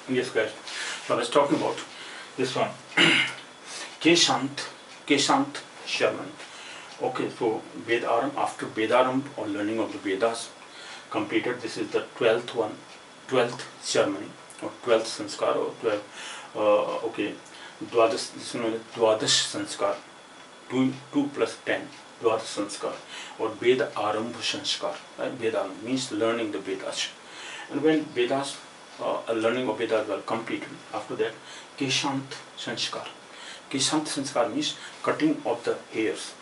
Yes, guys. So I was talking about this one, Keshant Sharman. Okay, so Vedaram, after Vedaram or learning of the Vedas completed, this is the 12th one, 12th ceremony or 12th sanskar or 12th. Okay, Dwadash. This one is Dwadash sanskar. 2 plus 10. Dwadash sanskar or Veda Arambha sanskar. Right? Vedaram means learning the Vedas. And when Vedas, learning of Vedas were completed, after that, Keshant Sanskar. Keshant Sanskar means cutting of the hairs.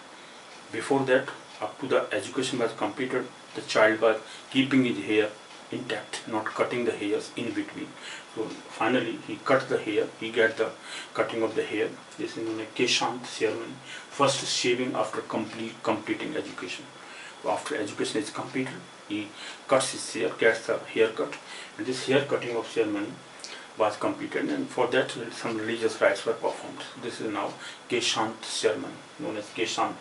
Before that, up to the education was completed, the child was keeping his hair intact, not cutting the hairs in between. So finally, he cut the hair, he got the cutting of the hair. This is known as Keshant ceremony. First shaving after completing education. So after education is completed, he cuts his hair, gets the haircut, and this hair cutting of ceremony was completed, and for that some religious rites were performed. This is now Keshant ceremony, known as Keshant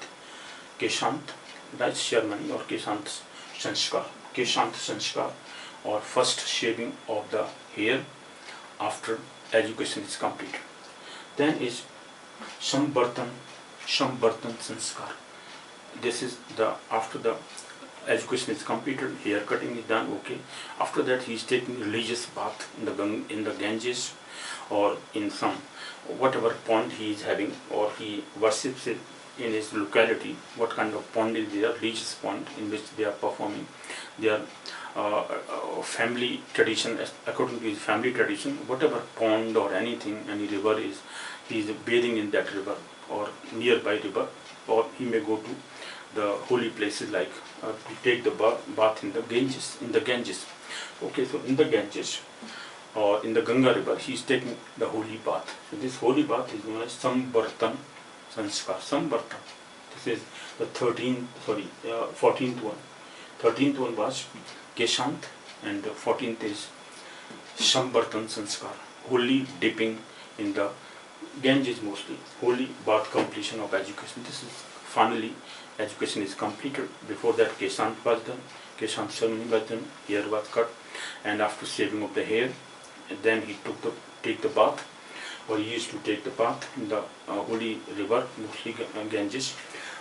rites ceremony or Keshant Sanskar, or first shaving of the hair after education is completed. Then is Sampoorna Sanskar. This is the after the education is completed, hair cutting is done. Okay, after that he is taking religious bath in the Ganges or in some whatever pond he is having, or he worships it in his locality. What kind of pond is there? Religious pond in which they are performing their family tradition. According to his family tradition, whatever pond or anything, any river is, he is bathing in that river or nearby river, or he may go to the holy places like to take the bath in the Ganges. Okay, so in the Ganges or in the Ganga river, he is taking the holy bath. So this holy bath is known as Sampoorna Sanskar. Sampoorna. This is the 14th one. 13th one was Keshant, and the 14th is Sampoorna Sanskar. Holy dipping in the Ganges, mostly holy bath, completion of education. This is finally education is completed. Before that, Keshant was done, Keshant ceremony was done, hair was cut, and after shaving of the hair, then he take the bath, or he used to take the bath in the holy river, mostly Ganges.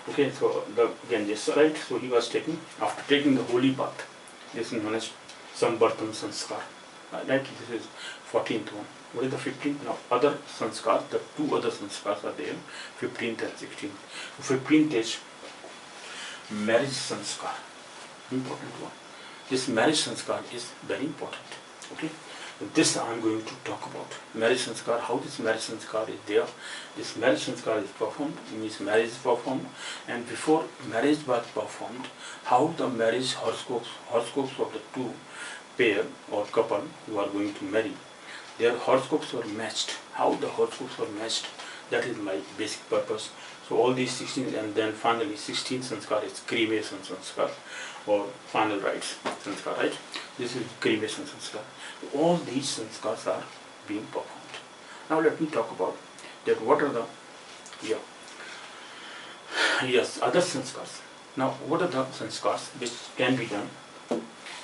Okay, so the Ganges, right? So he was taking, after taking the holy bath, this is known as Sampoorna Sanskar. Right? This is 14th one. What is the 15th? Now, other sanskars, the two other sanskars are there, 15th and 16th. So 15th is marriage sanskar, important one. This marriage sanskar is very important. Okay, so this I am going to talk about. Marriage sanskar, how this marriage sanskar is there. This marriage sanskar is performed, means marriage is performed, and before marriage was performed, how the marriage horoscopes of the two pair or couple who are going to marry, their horoscopes were matched. How the horoscopes were matched, that is my basic purpose. So all these 16, and then finally 16 sanskar is cremation sanskar or final rites sanskar, right? This is cremation sanskar. So all these sanskars are being performed. Now let me talk about that. What are the other sanskars? Now what are the sanskars which can be done,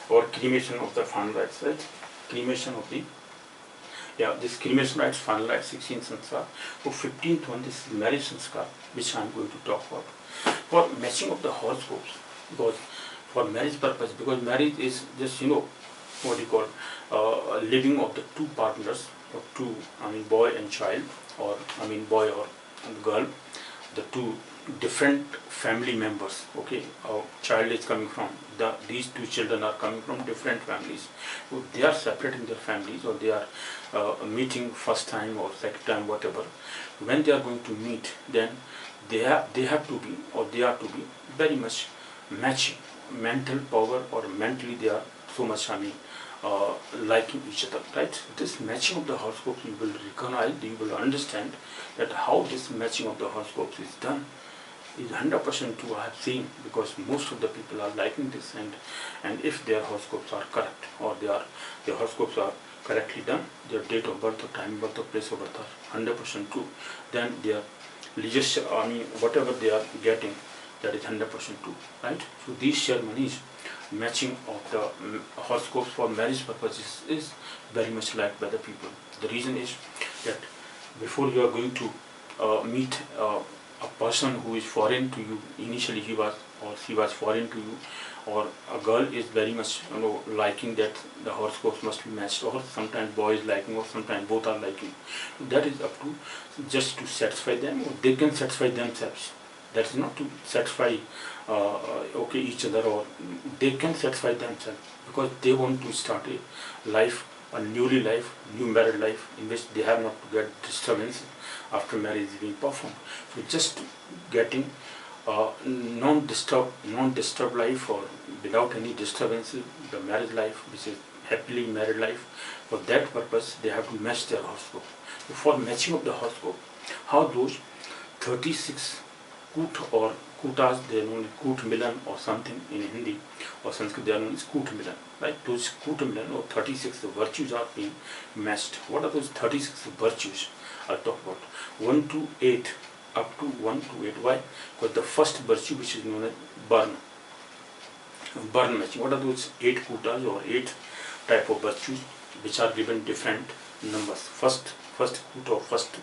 or cremation of the final rites, right? Cremation of the this cremation rites, final rites, 16 sanskar. So 15th one, this is marriage sanskar, which I am going to talk about. For matching of the horoscopes, because for marriage purpose, because marriage is just, what you call living of the two partners, or two, boy and child, or boy or girl, the two different family members. Okay, our child is coming from these two children are coming from different families. So they are separating their families, or they are meeting first time or second time, whatever. When they are going to meet, then they are to be very much matching mental power, or mentally they are so much liking each other, right? This matching of the horoscopes, you will recognize, you will understand that how this matching of the horoscopes is done is 100% true. I have seen, because most of the people are liking this, and if their horoscopes are correct, or their horoscopes are correctly done, their date of birth or time of birth or place of birth are 100% true, then their religious, whatever they are getting, that is 100% true, right? So these ceremonies matching of the horoscopes for marriage purposes is very much liked by the people. The reason is that before you are going to meet a person who is foreign to you, initially he was or she was foreign to you, or a girl is very much liking that the horoscopes must be matched, or sometimes boy is liking, or sometimes both are liking. That is up to just to satisfy them, or they can satisfy themselves. That is not to satisfy each other, or they can satisfy themselves because they want to start a life, a new married life in which they have not to get disturbance after marriage is being performed. So just getting non-disturbed life, or without any disturbances, the marriage life, which is happily married life. For that purpose, they have to match their horoscope. So for matching of the horoscope, how those 36 koot or KOOTs, they are known as koot milan or something in Hindi or Sanskrit, they are known as koot milan. Right? Those koot milan or 36 virtues are being matched. What are those 36 virtues? I'll talk about 1 to 8, up to 1 to 8. Why? Because the first virtue, which is known as burn matching. What are those 8 KOOTs or 8 type of virtues which are given different numbers? First koot or first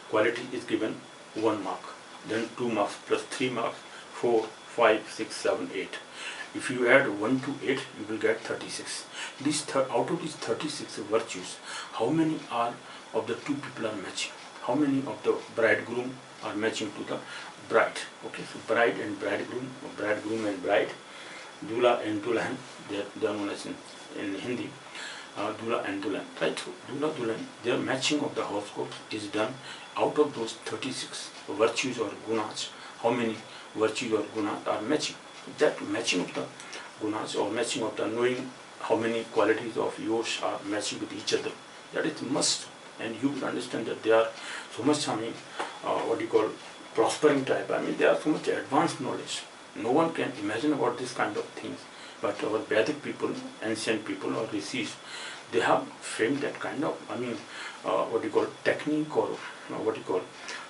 quality is given 1 mark, then 2 marks plus 3 marks, 4, 5, 6, 7, 8. If you add 1 to 8, you will get 36. Out of these 36 virtues, how many are of the two people are matching? How many of the bridegroom are matching to the bride? Okay, so bride and bridegroom, or bridegroom and bride, Dula and Dulan, they are known as in Hindi, Dula and Dulan. Right, so Dula, Dulan, their matching of the horoscopes is done out of those 36 virtues or gunas. How many virtues or gunas are matching? That matching of the gunas, or matching of the knowing how many qualities of yours are matching with each other, that is must. And you will understand that they are so much, prospering type. They are so much advanced knowledge. No one can imagine about this kind of things. But our Vedic people, ancient people or rishis, they have framed that kind of, technique, or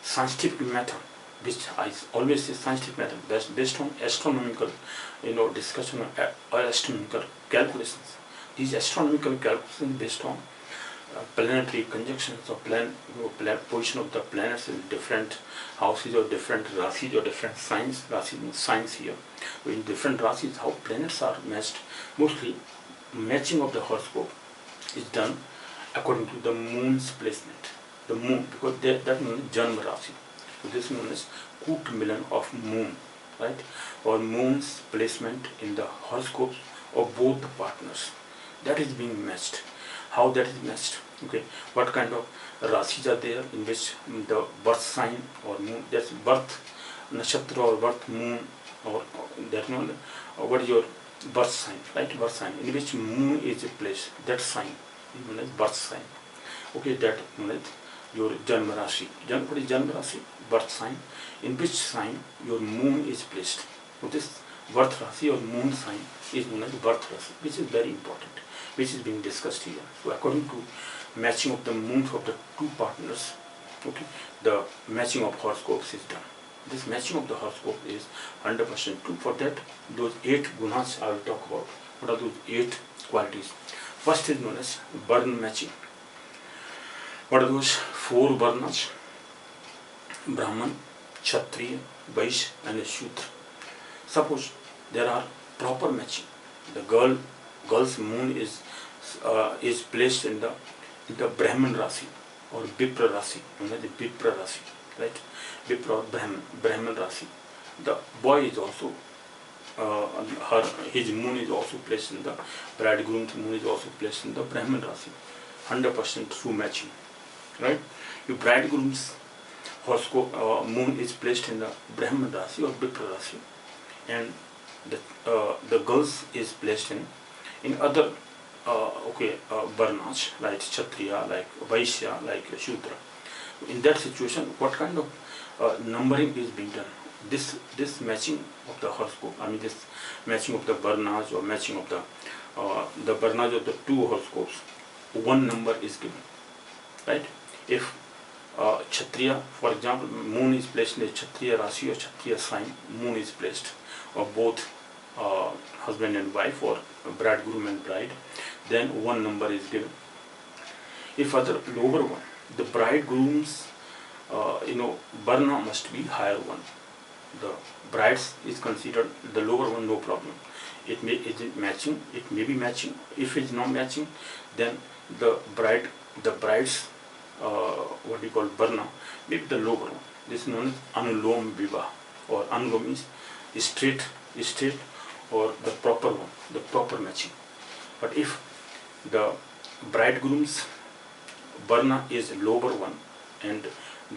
scientific method, which I always say scientific method, that's based on astronomical, discussion or astronomical calculations. These astronomical calculations based on planetary conjunctions of position of the planets in different houses or different rasis or different signs. Rasi means signs here. In different rasis, how planets are matched. Mostly, matching of the horoscope is done according to the moon's placement. The moon, because that means Janma Rasi. So this is known as Koot Milan of moon, right? Or moon's placement in the horoscopes of both the partners. That is being matched. How that is matched? Okay, what kind of rasis are there in which the birth sign or moon, that's birth nakshatra or birth moon, or that known, what is your birth sign, right? Birth sign in which moon is placed, that sign is known as birth sign. Okay, that known as your Janma Rashi. What is Janma Rashi? Birth sign, in which sign your moon is placed. So this birth Rashi or moon sign is known as birth Rashi, which is very important, which is being discussed here. So according to matching of the moons of the two partners, okay, the matching of horoscopes is done. This matching of the horoscope is 100% true. For that, those 8 gunas I will talk about. What are those 8 qualities? First is known as Varna matching. What are those 4 Varnas? Brahman, Kshatriya, Vaishya and Shudra. Suppose there are proper matching. The girl's moon is placed in the Brahman Rasi or Vipra Rasi, known as the Vipra Rasi, right? Vipra or Brahman Rasi. The boy is also, his moon is also placed in the, bridegroom's moon is also placed in the Brahman Rasi. 100% true matching, right? Your bridegroom's horoscope moon is placed in the Brahman Rasi or Vipra Rasi, and the girl's is placed in other Varnas, like Kshatriya, like Vaishya, like Shudra. In that situation, what kind of numbering is being done? This matching of the horoscope, this matching of the Varnas or matching of the Varnas of the 2 horoscopes, 1 number is given, right? If Kshatriya, for example, moon is placed in the Kshatriya Rasi or Kshatriya sign, moon is placed, or both uh, husband and wife, or bridegroom and bride, then one number is given. If other lower one, the bridegroom's Varna must be higher one. The brides is considered the lower one, no problem. Is it matching? It may be matching. If it is not matching, then the bride's what we call Varna may be the lower one. This is known as Anulom Vivah, or Anulom means straight, or the proper one, the proper matching. But if the bridegroom's Varna is lower one and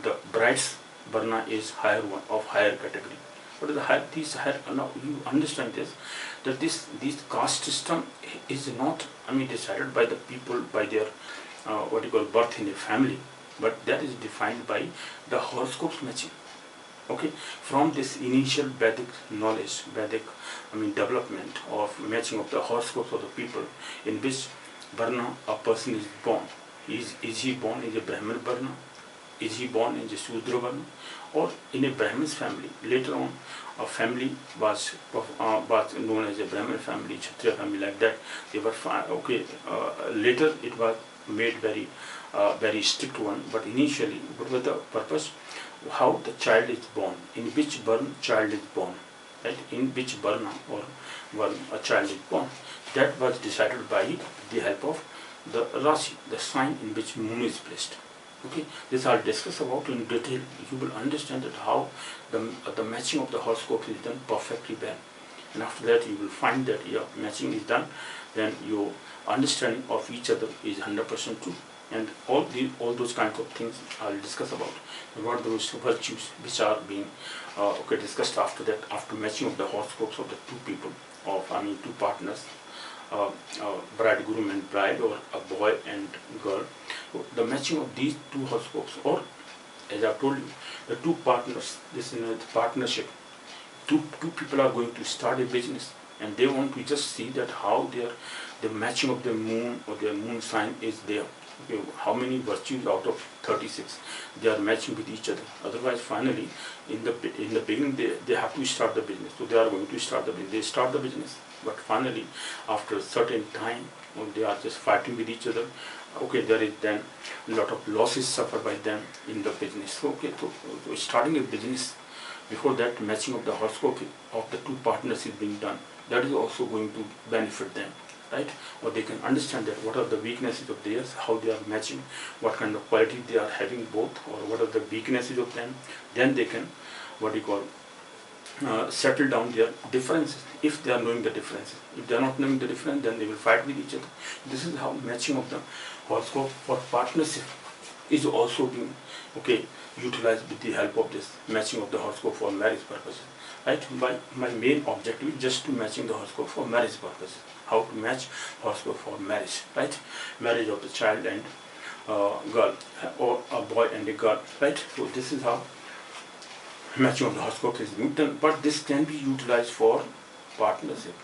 the bride's Varna is higher one, of higher category. What is the higher? These higher. Now you understand this, that this caste system is not, decided by the people by their what you call birth in a family, but that is defined by the horoscopes matching. Okay, from this initial Vedic knowledge, development of matching of the horoscopes of the people, in which Varna a person is born. Is he born in a Brahmin Varna? Is he born in the Shudra Varna, or in a Brahmin's family? Later on, a family was known as a Brahmin family, Kshatriya family, like that. They were later it was made very strict one. But initially, what was the purpose? How the child is born, in which Varna child is born, right? In which Varna or Varna a child is born. That was decided by the help of the Rashi, the sign in which moon is placed. Okay, this I'll discuss about in detail. You will understand that how the matching of the horoscope is done perfectly well, and after that you will find that your matching is done, then your understanding of each other is 100% true. And all those kinds of things I'll discuss about. What are those virtues which are being discussed after that, after matching of the horoscopes of the two people, two partners, bridegroom and bride, or a boy and girl. So the matching of these two horoscopes, or as I told you, the two partners, this is a partnership. Two people are going to start a business, and they want to just see that how the matching of the moon or their moon sign is there. Okay, how many virtues out of 36 they are matching with each other. Otherwise, finally, in the beginning, they have to start the business. So they are going to start the business. They start the business, but finally, after a certain time, they are just fighting with each other. Okay, there is then a lot of losses suffered by them in the business. So, so starting a business, before that matching of the horoscope of the two partners is being done, that is also going to benefit them, right? Or they can understand that what are the weaknesses of theirs, how they are matching, what kind of quality they are having both, or what are the weaknesses of them. Then they can, settle down their differences, if they are knowing the differences. If they are not knowing the difference, then they will fight with each other. This is how matching of the horoscope for partnership is also being utilized with the help of this matching of the horoscope for marriage purposes, right? My main objective is just to matching the horoscope for marriage purposes. How to match horoscope for marriage, right? Marriage of the child and girl, or a boy and a girl, right? So this is how matching of the horoscope is being done. But this can be utilized for partnership,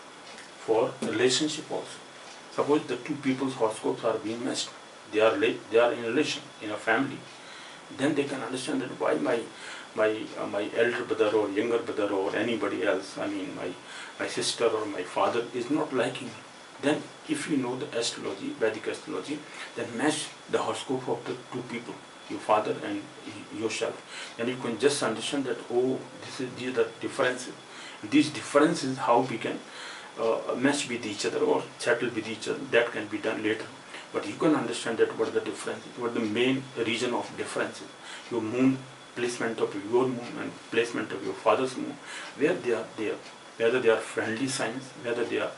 for relationship also. Suppose the two people's horoscopes are being matched, they are in relation, in a family, then they can understand that why my elder brother or younger brother or anybody else, my sister or my father is not liking me. Then if you know the astrology, Vedic astrology, then match the horoscope of the two people, your father and yourself, and you can just understand that, oh, these are the differences. These differences, how we can match with each other or settle with each other, that can be done later. But you can understand that what are the differences, what are the main reason of differences. Your moon, placement of your moon and placement of your father's moon, where they are there, whether they are friendly signs, whether they are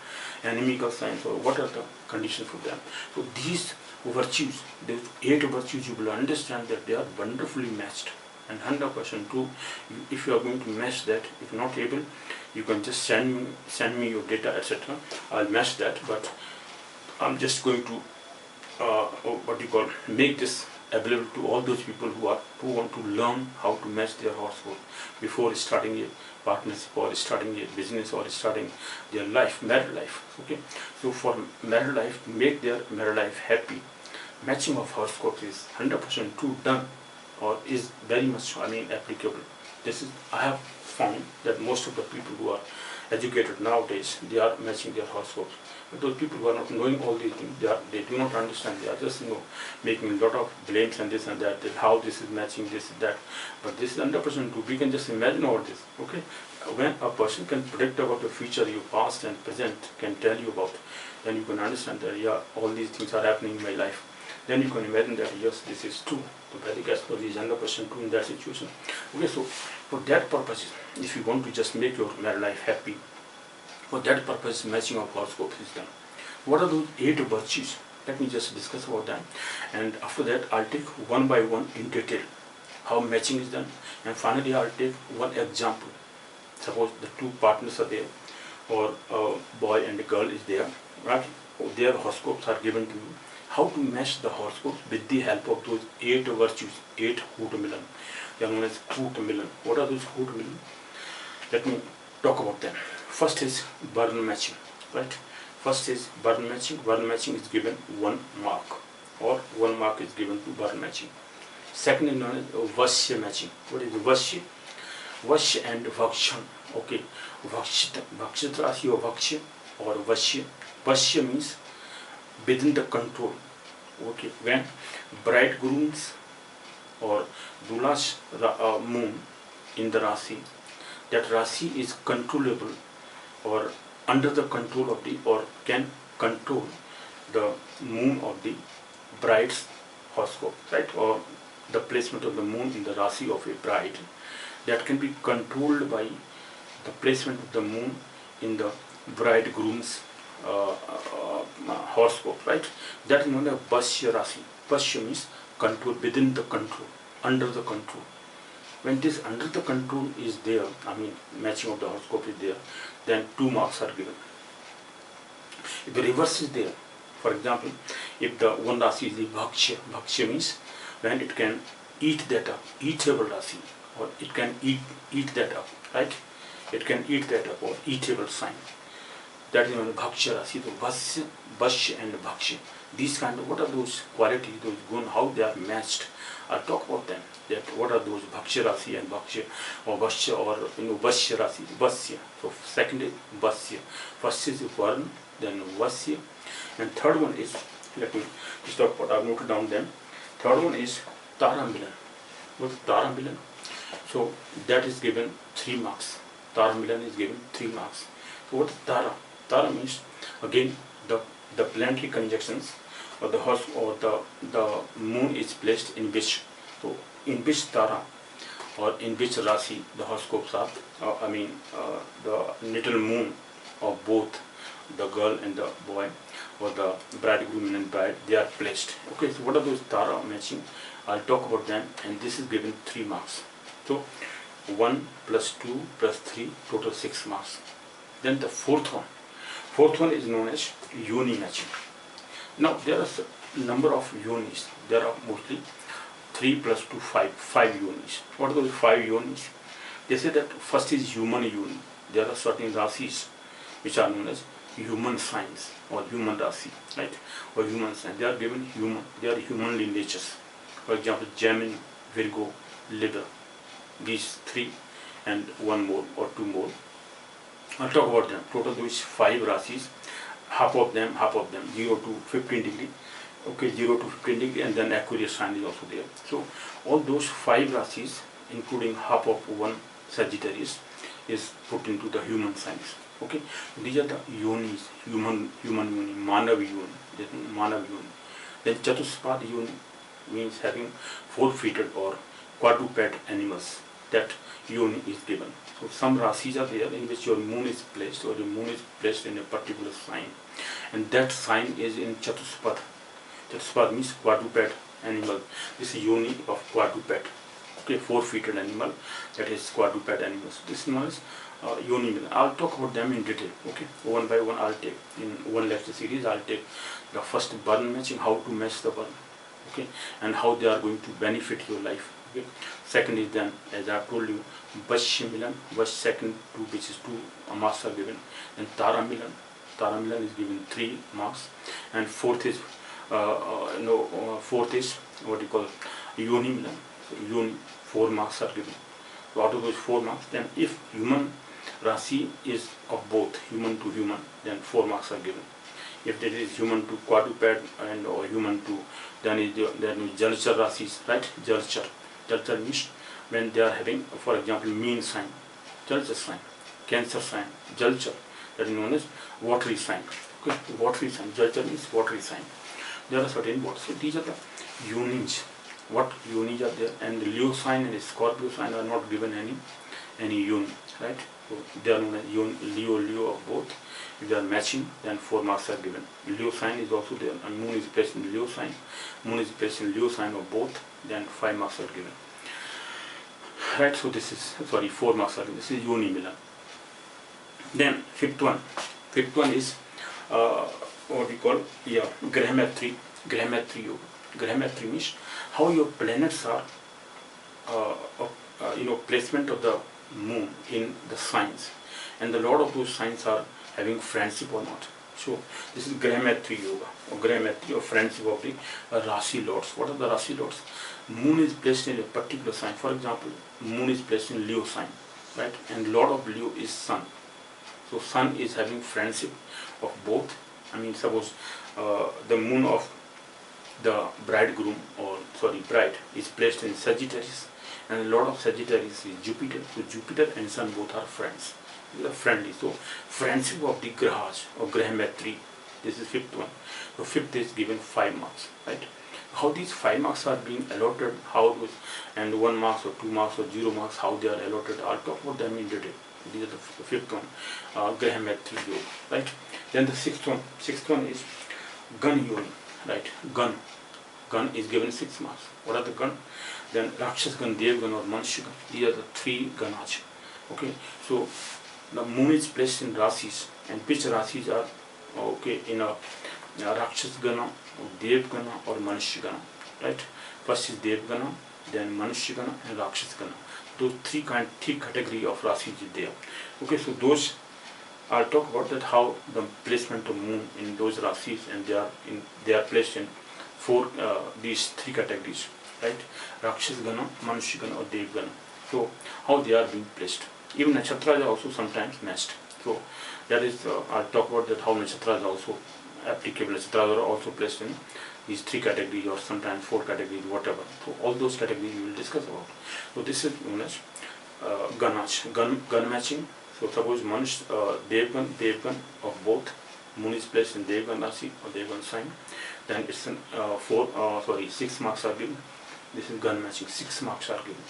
enemical signs, or what are the conditions for them. So these virtues, these 8 virtues, you will understand that they are wonderfully matched and 100% true. If you are going to match that, if not able, you can just send me your data, etc. I'll match that, but I'm just going to make this available to all those people who want to learn how to match their horoscope before starting a partnership or starting a business or starting their life, married life. Okay, so for married life, to make their married life happy, matching of horoscope is 100% true done, or is very much applicable. I have found that most of the people who are educated nowadays, they are matching their horoscopes. But those people who are not knowing all these things, they do not understand. They are just making a lot of blames and this and that how this is matching this and that. But this is 100% true. We can just imagine all this. Okay, when a person can predict about the future, your past and present can tell you about, then you can understand that yeah, all these things are happening in my life. Then you can imagine that yes, this is true. The Vedic astrology is 100% true in that situation. Okay, so for that purpose, if you want to just make your married life happy, for that purpose, matching of horoscopes is done. What are those 8 virtues? Let me just discuss about them, and after that I'll take one by one in detail how matching is done, and finally I'll take one example. Suppose the 2 partners are there, or a boy and a girl is there, right? Their horoscopes are given to you. How to match the horoscopes with the help of those 8 virtues, 8 KOOT. They are known as KOOT. What are those KOOT? Let me talk about them. First is burn matching, right? First is burn matching. Burn matching is given 1 mark, or 1 mark is given to burn matching. Second is known as Vashya matching. What is Vashya? Vashya and Vakshan. Okay, Vakshit Rasi or Vakshya or Vashya. Vashya means within the control. Okay, when bridegrooms or Dula's moon in the Rasi, that Rasi is controllable or under the control of the, or can control the moon of the bride's horoscope, right? Or the placement of the moon in the Rasi of a bride, that can be controlled by the placement of the moon in the bridegroom's horoscope, right? That is known as Vashya Rasi. Vashya means control, within the control, under the control. When this under the control is there, I mean matching of the horoscope is there, then 2 marks are given. If the reverse is there, for example, if the one Rasi is the Bhakshya, Bhakshya means when it can eat that up, eatable Rasi, or it can eat that up, right? It can eat that up, or eatable sign. That is known as Bhakshya Rasi. So Vashya and Bhakshya. These kind of, what are those qualities, those gun, how they are matched? I'll talk about them. That what are those Bhakshya Rasi and Bhakshya, or Vashya, or Vashya Rasi, Vashya. So second is Vashya. First is Varn, then Vashya, and third one is, let me just talk about, I've noted down them. Third one is Tara Milan. What is Tara Milan? So that is given 3 marks. Tara Milan is given 3 marks. So what is Tara? Tara means again the planetary conjunctions, or the horse, or the moon is placed in which, so in which Tara or in which Rasi the horoscopes are, the little moon of both the girl and the boy, or the bridegroom and bride, they are placed. Okay, so what are those Tara matching? I'll talk about them, and this is given 3 marks. So 1 plus 2 plus 3, total 6 marks. Then the fourth one is known as Yoni matching. Now there are a number of yonis. There are mostly 3 plus 2, 5 yonis. What are those 5 yonis? They say that first is human yoni. There are certain rasis which are known as human signs, or human rasi, right? Or human signs. They are given human. They are humanly natures. For example, Gemini, Virgo, Libra. These 3 and 1 more or 2 more. I'll talk about them. Total those 5 rasis. Half of them 0 to 15 degree. Okay, 0 to 15 degree, and then Aquarius sign is also there. So all those 5 rasis, including half of 1 Sagittarius, is put into the human signs. Okay, these are the yonis, human yoni, Manav yoni. Then Chatuspad yoni means having 4-feeted or quadruped animals. That yoni is given. So some rasis are there in which your moon is placed, or your moon is placed in a particular sign, and that sign is in Chatuspad. Chatuspad means quadruped animal. This is yoni of quadruped. Okay, 4-feeted animal, that is quadruped animals. This is known as yoni. I'll talk about them in detail. Okay, one by one I'll take in one lecture series. I'll take the first burn matching, how to match the burn. Okay, and how they are going to benefit your life. Okay. Second is then, as I have told you, Vashya Milan, Vash second 2, which is 2 marks are given. Then Tara Milan is given 3 marks, and fourth is what you call Yoni Milan. So Yoni, 4 marks are given. So out of those 4 marks, then if human Rasi is of both human to human, then 4 marks are given. If it is human to quadruped and or human to, then is Jalchar Rasis, right? Jalchar means when they are having, for example, mean sign, Jalchar sign, Cancer sign, Jalchar, that is known as watery sign. Okay, watery sign, Jalchar means watery sign. There are certain words. So these are the units. What units are there? And the Leo sign and the Scorpio sign are not given any unit, right? So they are known as Leo of both. If they are matching, then 4 marks are given. Leo sign is also there, and Moon is placed in Leo sign. Moon is placed in Leo sign of both, then 5 marks are given. Right, so this is, 4 marks are given. This is Yoni Milan. Then fifth one is what we call, Grahametry Yoga. Grahametry means how your planets are, placement of the moon in the signs, and a lot of those signs are having friendship or not. So this is Grahametry Yoga, or Grahametry, or friendship of the Rasi Lords. What are the Rasi Lords? Moon is placed in a particular sign. For example, Moon is placed in Leo sign, right? And Lord of Leo is Sun. So Sun is having friendship of both. I mean, suppose the moon of the bridegroom, or bride, is placed in Sagittarius, and the Lord of Sagittarius is Jupiter. So Jupiter and Sun both are friends. They are friendly. So friendship of the Grahas, or Grahametry. This is fifth one. So fifth is given 5 marks, right? How these 5 marks are being allotted, how it was, and 1 marks or 2 marks or 0 marks, how they are allotted, I'll talk about them in detail. These are the fifth one, Grahametry Yoga, right? Then the sixth one is Gun Yoni, right? Gun is given 6 marks. What are the gun? Then Rakshas Gun, Dev Gun, or Manushya Gun. These are the 3 Ganas. Okay, so the moon is placed in Rasis, and which Rasis are in a Rakshas Gana, Dev Gana, or Manushya Gana, right? First is Dev Gana, then Manushya Gana, and Rakshas Gana. Those three category of Rasis is there. Okay, so those I'll talk about that, how the placement of moon in those Rasis, and they are placed in these 3 categories, right? Rakshas Gana, Manushya Gana, or Dev Gana. So how they are being placed. Even nakshatras are also sometimes matched. So that is, I'll talk about that, how nakshatras are also applicable. Nakshatras are also placed in these 3 categories, or sometimes 4 categories, whatever. So all those categories we will discuss about. So this is known as gun matching. So suppose Devgan of both, moon is placed in Devgan Rasi or Devgan sign, then it's 6 marks are given. This is gun matching. 6 marks are given,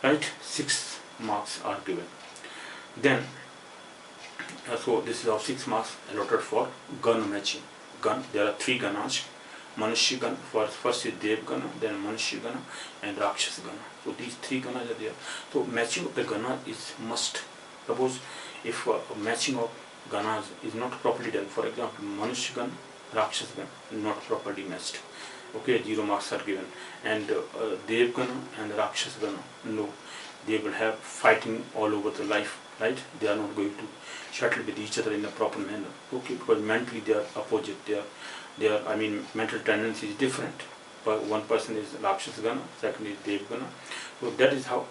right? 6 marks are given. Then so this is how 6 marks allotted for gun matching. Gun, there are 3 ganas. Manushya Gana, first is Dev Gana, then Manushya Gana, and Rakshas Gana. So these 3 ganas are there. So matching of the gana is must. Suppose if matching of ganas is not properly done, for example, Manushya Gana, Rakshas Gana not properly matched, okay, 0 marks are given. And Dev Gana and Rakshas Gana, no, they will have fighting all over the life, right? They are not going to settle with each other in a proper manner, okay, because mentally they are opposite. Mental tendency is different. But one person is Rakshas Gana, second is Dev Gana. So that is how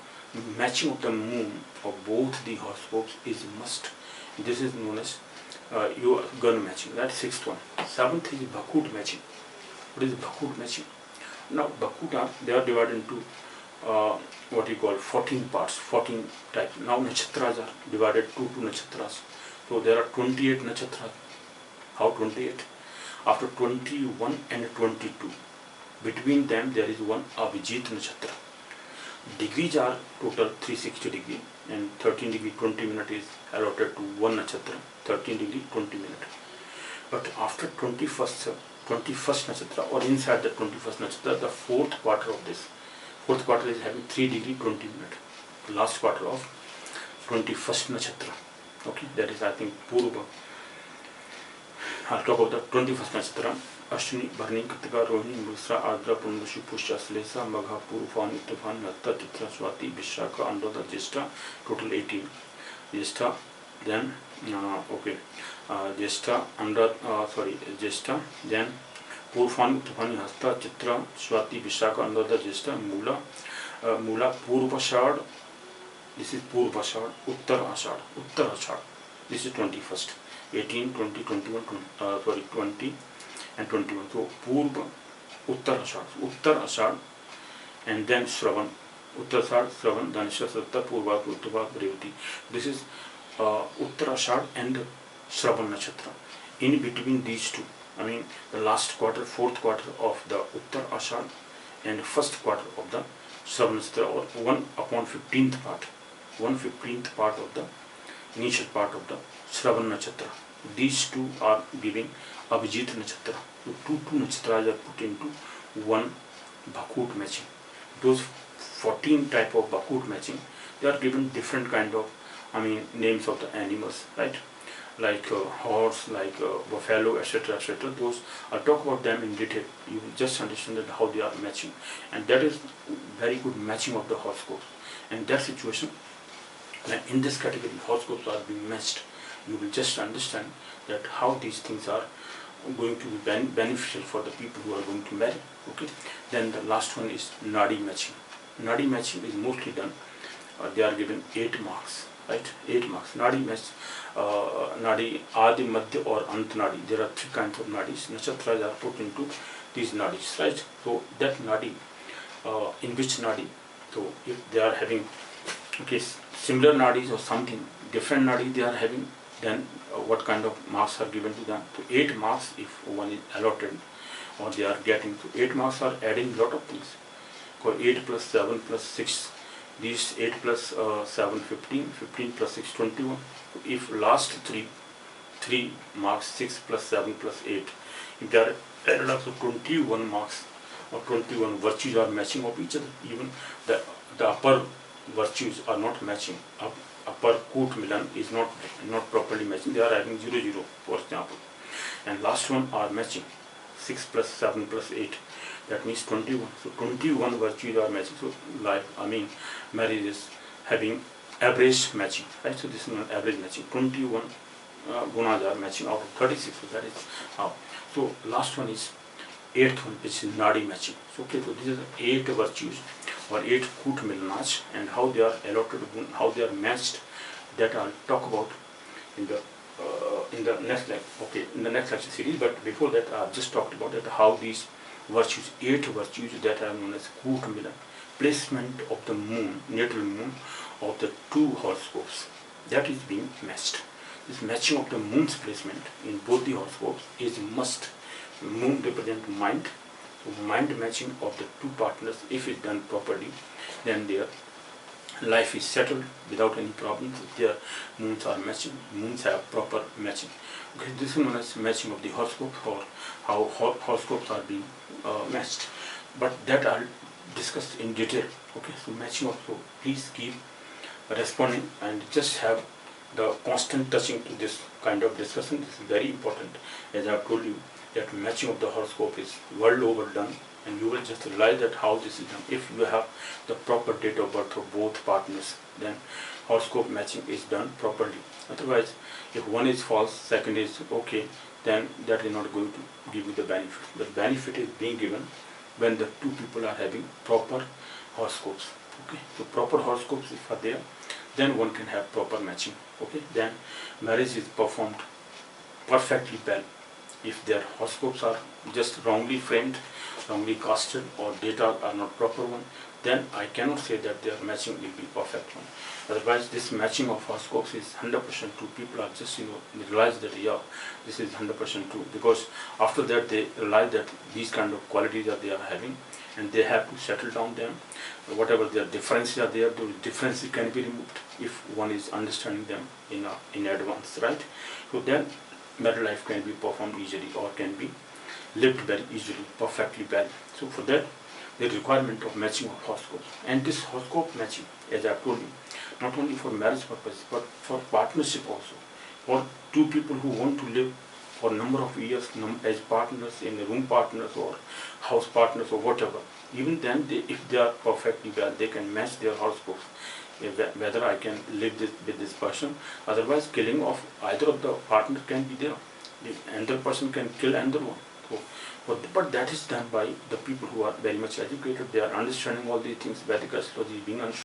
matching of the moon of both the horoscopes is must. This is known as your gun matching. That's 6th one. 7th is Bhakut matching. What is Bhakut matching? Now Bhakut they are divided into what you call 14 parts, 14 types. Now nakshatras are divided to 2 nakshatras. So there are 28 nakshatras. How 28? After 21 and 22, between them there is one Abhijit nakshatra. Degrees are total 360 degree, and 13 degree 20 minutes is allotted to one nakshatra, 13 degree 20 minutes. But after 21st nakshatra, or inside the 21st nakshatra, the 4th quarter of this, 4th quarter is having 3 degree 20 minutes. The last quarter of 21st nakshatra. Okay, that is, I think, Purva. I'll talk about the 21st nakshatra. Ashwini, Bharani, Kritika, Rohini, Mrigashira, Ardra, Purvashu, Pushya, Slesha, Magha, Purvan, Uttafan, Hatta, Chitra, Swati, Vishaka, Anuradha, Jyeshtha, total 18. Jyeshtha, then Jyeshtha, Jyeshtha, then Purvan, Uttafan, Hasta, Chitra, Swati, Vishaka, Anuradha, Jyeshtha, Mula, Purvashad, This is Purva Ashad, Uttar Ashad, Uttar Ashad. This is 21st, 18, 20, 21, 20 and 21. So Purva, Uttar Ashad, and then Shravan. Uttar Ashad, Shravan, Dhanisha, Sattar, Purva, Uttava, Revati. This is Uttar Ashad and Shravan Nakshatra. In between these two, I mean the last quarter, fourth quarter of the Uttar Ashad and first quarter of the Shravan Nakshatra, or 1/15th part, 1/15th part of the initial part of the Shravan Nakshatra. These two are giving Abhijit Nakshatra. So two nakshatras are put into one Bhakut matching. Those 14 type of Bhakut matching, they are given different kind of, I mean, names of the animals, right? Like horse, like buffalo, etc., etc. Those, I'll talk about them in detail. You will just understand that how they are matching, and that is very good matching of the horoscopes. And that situation, like in this category, horoscopes are being matched. You will just understand that how these things are going to be beneficial for the people who are going to marry. Okay. Then the last one is Nadi matching. Nadi matching is mostly done. They are given 8 marks, right? 8 marks. Nadi match, Nadi, Adi, Madhya or Ant Nadi. There are 3 kinds of Nadis. Nakshatras are put into these Nadis, right? So that Nadi, in which Nadi, so if they are having, okay, similar Nadis or something, different Nadi they are having, then what kind of marks are given to them? So 8 marks if one is allotted or they are getting. So 8 marks are adding lot of things. So 8 plus 7 plus 6, these 8 plus 7, 15, 15 plus 6, 21. So if last 3 marks, 6 plus 7 plus 8, if they are added up to 21 marks or 21 virtues are matching of each other, even the upper virtues are not matching. Upper Koot Milan is not properly matching. They are having 0, 0, for example. And last one are matching. 6 plus 7 plus 8. That means 21. So 21 virtues are matching. So like, I mean, marriage is having average matching, right? So this is not average matching. 21 gunas are matching out of 36. So that is how. So last one is 8th one, which is Nadi matching. So okay, so these are 8 virtues or 8 Koot Milnach, and how they are allotted, how they are matched, that I'll talk about in the next lecture. Okay, in the next lecture series. But before that, I've just talked about that how these virtues, 8 virtues that are known as Koot Milan, placement of the moon, natal moon of the 2 horoscopes, that is being matched. This matching of the moon's placement in both the horoscopes is a must. Moon represents mind. So mind matching of the 2 partners, if it's done properly, then their life is settled without any problems. If their moons are matching, moons have proper matching. Okay, this is known as matching of the horoscopes, or how horoscopes are being matched. But that I'll discuss in detail. Okay, so matching of, so please keep responding and just have the constant touching to this kind of discussion. This is very important. As I've told you, that matching of the horoscope is world over done, and you will just realize that how this is done. If you have the proper date of birth of both partners, then horoscope matching is done properly. Otherwise, if one is false, second is okay, then that is not going to give you the benefit. The benefit is being given when the 2 people are having proper horoscopes. Okay, so proper horoscopes if are there, then one can have proper matching. Okay, then marriage is performed perfectly well. If their horoscopes are just wrongly framed, wrongly casted, or data are not proper one, then I cannot say that their matching will be perfect one. Otherwise, this matching of horoscopes is 100% true. People are just, realize that, yeah, this is 100% true, because after that they realize that these kind of qualities that they are having, and they have to settle down them. Whatever their differences are there, those differences can be removed if one is understanding them in advance, right? So then married life can be performed easily, or can be lived very easily, perfectly well. So for that, the requirement of matching of horoscopes. And this horoscope matching, as I told you, not only for marriage purposes, but for partnership also. For 2 people who want to live for a number of years as partners, in room partners or house partners or whatever. Even then, if they are perfectly well, they can match their horoscopes. Whether I can live with this person. Otherwise, killing of either of the partner can be there. The another person can kill another one. So, but that is done by the people who are very much educated. They are understanding all these things. Vedic astrology being